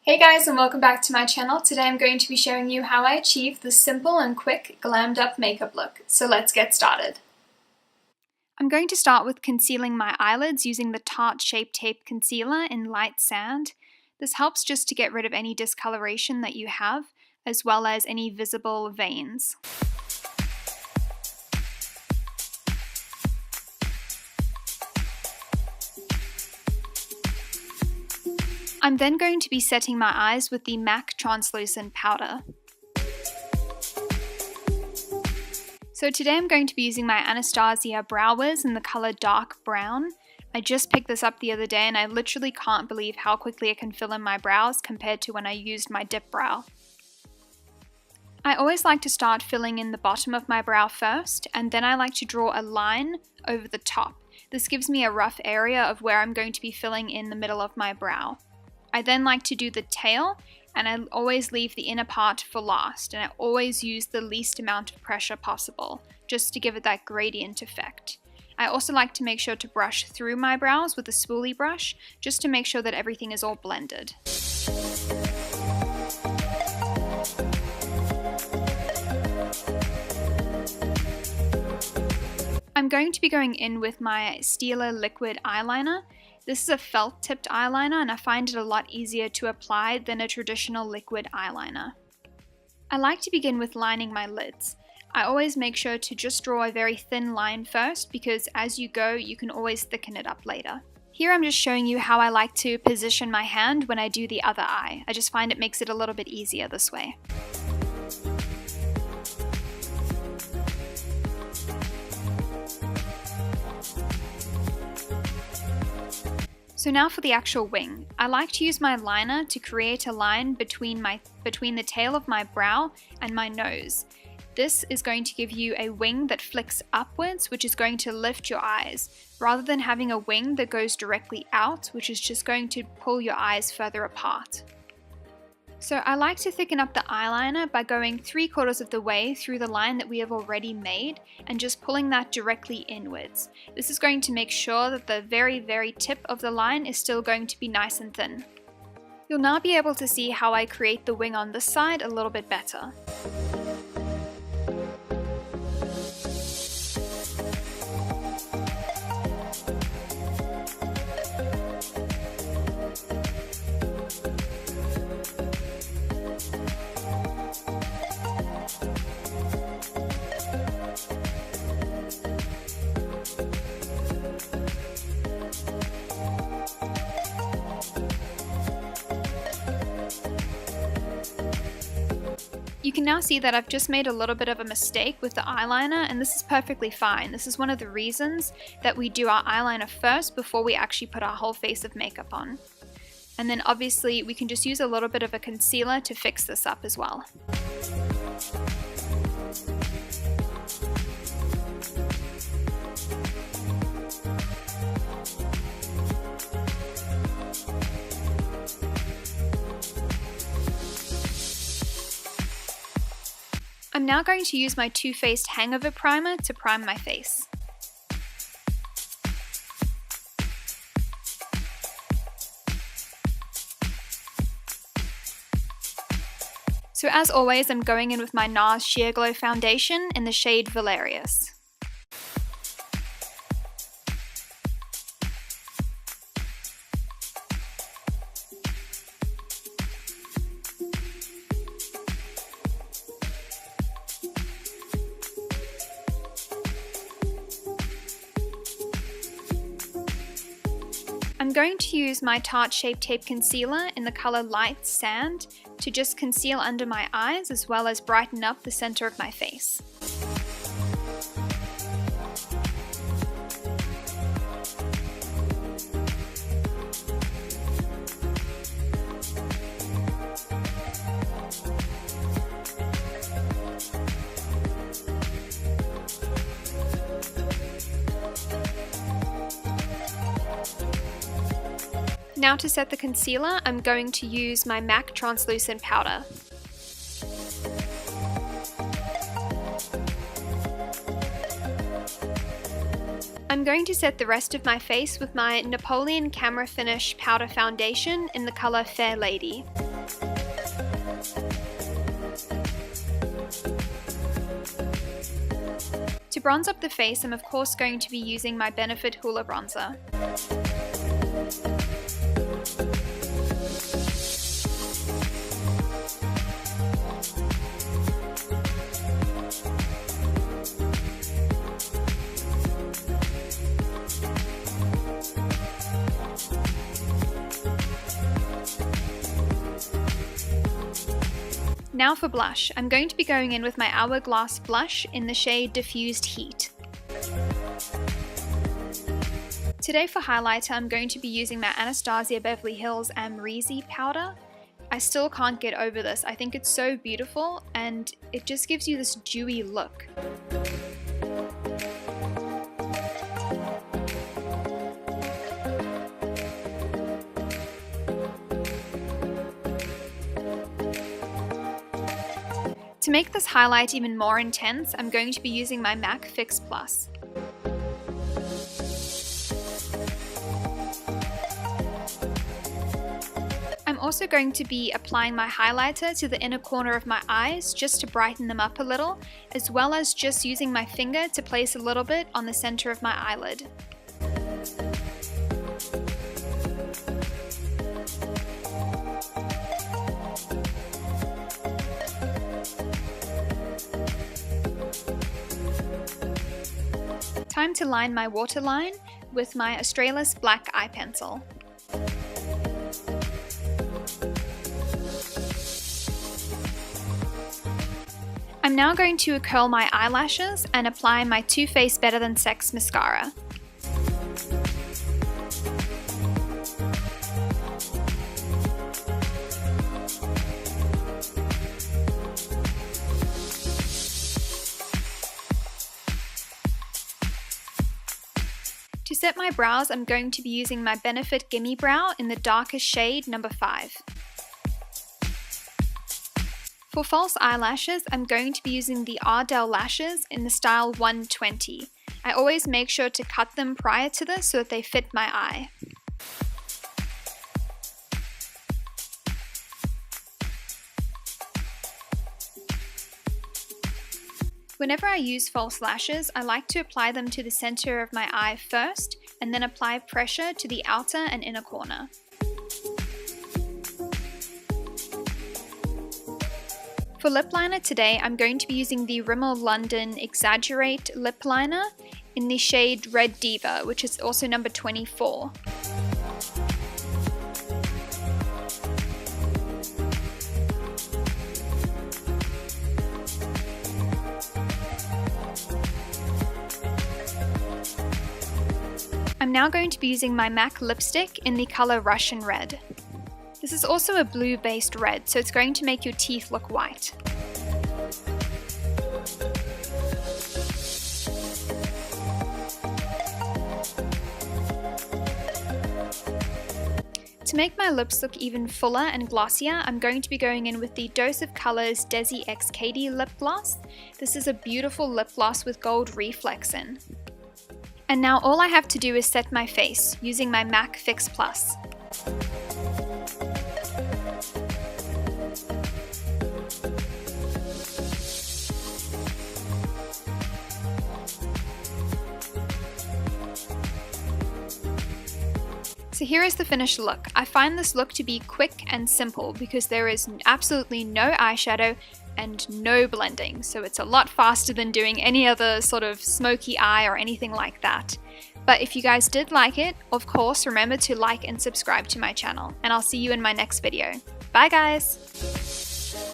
Hey guys, and welcome back to my channel. Today I'm going to be showing you how I achieve the simple and quick glammed up makeup look. So let's get started. I'm going to start with concealing my eyelids using the Tarte Shape Tape Concealer in Light Sand. This helps just to get rid of any discoloration that you have, as well as any visible veins. I'm then going to be setting my eyes with the MAC Translucent Powder. So today I'm going to be using my Anastasia Brow Wiz in the color Dark Brown. I just picked this up the other day and I literally can't believe how quickly it can fill in my brows compared to when I used my dip brow. I always like to start filling in the bottom of my brow first, and then I like to draw a line over the top. This gives me a rough area of where I'm going to be filling in the middle of my brow. I then like to do the tail, and I always leave the inner part for last, and I always use the least amount of pressure possible, just to give it that gradient effect. I also like to make sure to brush through my brows with a spoolie brush, just to make sure that everything is all blended. I'm going to be going in with my Stila liquid eyeliner. This is a felt tipped eyeliner and I find it a lot easier to apply than a traditional liquid eyeliner. I like to begin with lining my lids. I always make sure to just draw a very thin line first because as you go you can always thicken it up later. Here I'm just showing you how I like to position my hand when I do the other eye. I just find it makes it a little bit easier this way. So now for the actual wing. I like to use my liner to create a line between the tail of my brow and my nose. This is going to give you a wing that flicks upwards, which is going to lift your eyes, rather than having a wing that goes directly out, which is just going to pull your eyes further apart. So I like to thicken up the eyeliner by going 3/4 of the way through the line that we have already made and just pulling that directly inwards. This is going to make sure that the very tip of the line is still going to be nice and thin. You'll now be able to see how I create the wing on this side a little bit better. You can now see that I've just made a little bit of a mistake with the eyeliner, and this is perfectly fine. This is one of the reasons that we do our eyeliner first before we actually put our whole face of makeup on. And then obviously we can just use a little bit of a concealer to fix this up as well. I'm now going to use my Too Faced Hangover primer to prime my face. So as always, I'm going in with my Nars Sheer Glow foundation in the shade Vallauris. I'm going to use my Tarte Shape Tape Concealer in the color Light Sand to just conceal under my eyes as well as brighten up the center of my face. Now to set the concealer, I'm going to use my MAC Translucent Powder. I'm going to set the rest of my face with my Napoleon Camera Finish Powder Foundation in the color Fair Lady. To bronze up the face, I'm of course going to be using my Benefit Hoola bronzer. Now for blush, I'm going to be going in with my Hourglass blush in the shade Diffused Heat. Today for highlighter, I'm going to be using my Anastasia Beverly Hills Amrezy powder. I still can't get over this. I think it's so beautiful and it just gives you this dewy look. To make this highlight even more intense, I'm going to be using my MAC Fix Plus. I'm also going to be applying my highlighter to the inner corner of my eyes just to brighten them up a little, as well as just using my finger to place a little bit on the center of my eyelid. Time to line my waterline with my Australis black eye pencil. I'm now going to curl my eyelashes and apply my Too Faced Better Than Sex mascara. To set my brows, I'm going to be using my Benefit Gimme Brow in the darkest shade, number 5. For false eyelashes, I'm going to be using the Ardell lashes in the style 120. I always make sure to cut them prior to this so that they fit my eye. Whenever I use false lashes, I like to apply them to the center of my eye first, and then apply pressure to the outer and inner corner. For lip liner today, I'm going to be using the Rimmel London Exaggerate lip liner in the shade Red Diva, which is also number 24. I'm now going to be using my MAC lipstick in the color Russian Red. This is also a blue-based red, so it's going to make your teeth look white. To make my lips look even fuller and glossier, I'm going to be going in with the Dose of Colors DESI X KATY lip gloss. This is a beautiful lip gloss with gold reflex in. And now all I have to do is set my face using my MAC Fix Plus. So here is the finished look. I find this look to be quick and simple because there is absolutely no eyeshadow and no blending, so it's a lot faster than doing any other sort of smoky eye or anything like that. But if you guys did like it, of course remember to like and subscribe to my channel, and I'll see you in my next video. Bye guys!